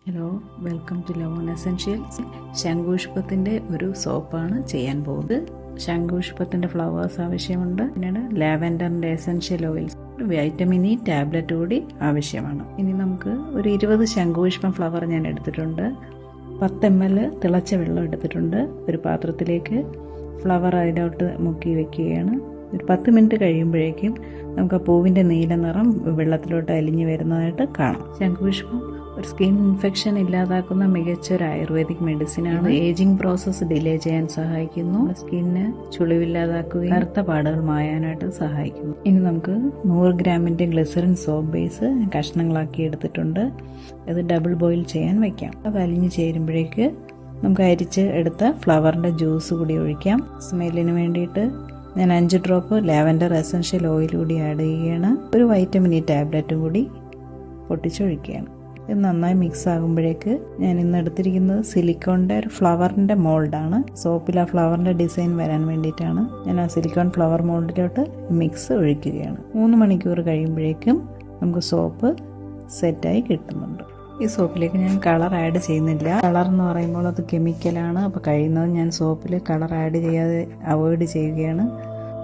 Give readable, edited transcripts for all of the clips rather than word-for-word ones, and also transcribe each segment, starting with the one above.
Hello, welcome to Lavon essentials. ശംഖുപുഷ്പത്തിൻ്റെ ഒരു സോപ്പാണ് ചെയ്യാൻ പോകുന്നത്. ശംഖുപുഷ്പത്തിൻ്റെ ഫ്ലവേഴ്സ് ആവശ്യമുണ്ട്. പിന്നീട് ലാവൻഡറിൻ്റെ essential oils, vitamin E tablet കൂടി ആവശ്യമാണ്. ഇനി നമുക്ക് ഒരു 20 ശംഖുപുഷ്പം ഫ്ലവർ ഞാൻ എടുത്തിട്ടുണ്ട്. 10 ml തിളച്ച വെള്ളം എടുത്തിട്ടുണ്ട്. ഒരു പാത്രത്തിലേക്ക് ഫ്ലവർ അതിലോട്ട് മുക്കി വെക്കുകയാണ്. ഒരു 10 മിനിറ്റ് കഴിയുമ്പോഴേക്കും നമുക്ക് ആ പൂവിൻ്റെ നീല നിറം വെള്ളത്തിലോട്ട് അലിഞ്ഞു വരുന്നതായിട്ട് കാണാം. ശംഖുപുഷ്പം ഒരു സ്കിൻ ഇൻഫെക്ഷൻ ഇല്ലാതാക്കുന്ന മികച്ച ഒരു ആയുർവേദിക് മെഡിസിനാണ്. ഏജിംഗ് പ്രോസസ്സ് ഡിലേ ചെയ്യാൻ സഹായിക്കുന്നു. സ്കിന്നിന് ചുളിവില്ലാതാക്കുകയും കറുത്ത പാടുകൾ മായാനായിട്ട് സഹായിക്കുന്നു. ഇനി നമുക്ക് 100 ഗ്രാമിൻ്റെ ഗ്ലിസറിൻ സോപ്പ് ബേസ് കഷ്ണങ്ങളാക്കി എടുത്തിട്ടുണ്ട്. ഇത് ഡബിൾ ബോയിൽ ചെയ്യാൻ വയ്ക്കാം. അത് അലിഞ്ഞു ചേരുമ്പോഴേക്ക് നമുക്ക് അരിച്ച് എടുത്ത ഫ്ലവറിൻ്റെ ജ്യൂസ് കൂടി ഒഴിക്കാം. സ്മെല്ലിന് വേണ്ടിയിട്ട് ഞാൻ 5 ഡ്രോപ്പ് ലാവൻഡർ എസൻഷ്യൽ ഓയിൽ കൂടി ആഡ് ചെയ്യുകയാണ്. ഒരു വൈറ്റമിൻ ഇ ടാബ്ലറ്റും കൂടി പൊട്ടിച്ചൊഴിക്കുകയാണ്. ഇത് നന്നായി മിക്സ് ആകുമ്പോഴേക്ക് ഞാൻ ഇന്ന് എടുത്തിരിക്കുന്നത് സിലിക്കോണിൻ്റെ ഒരു ഫ്ലവറിൻ്റെ മോൾഡാണ്. സോപ്പിൽ ആ ഫ്ലവറിൻ്റെ ഡിസൈൻ വരാൻ വേണ്ടിയിട്ടാണ്. ഞാൻ ആ സിലിക്കോൺ ഫ്ലവർ മോൾഡിലോട്ട് മിക്സ് ഒഴിക്കുകയാണ്. 3 മണിക്കൂർ കഴിയുമ്പോഴേക്കും നമുക്ക് സോപ്പ് സെറ്റായി കിട്ടുന്നുണ്ട്. ഈ സോപ്പിലേക്ക് ഞാൻ കളർ ആഡ് ചെയ്യുന്നില്ല. കളർ എന്ന് പറയുമ്പോൾ അത് കെമിക്കലാണ്. അപ്പോൾ കഴിയുന്നത് ഞാൻ സോപ്പിൽ കളർ ആഡ് ചെയ്യാതെ അവോയ്ഡ് ചെയ്യുകയാണ്.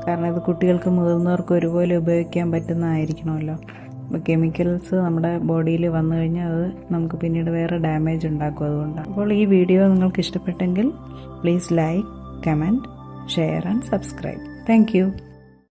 കാരണം ഇത് കുട്ടികൾക്ക് മുതിർന്നവർക്ക് ഒരുപോലെ ഉപയോഗിക്കാൻ പറ്റുന്നതായിരിക്കണമല്ലോ. അപ്പോൾ കെമിക്കൽസ് നമ്മുടെ ബോഡിയിൽ വന്നു കഴിഞ്ഞാൽ അത് നമുക്ക് പിന്നീട് വേറെ ഡാമേജ് ഉണ്ടാക്കും. അതുകൊണ്ടാണ്. അപ്പോൾ ഈ വീഡിയോ നിങ്ങൾക്ക് ഇഷ്ടപ്പെട്ടെങ്കിൽ please like, comment, share and subscribe. Thank you.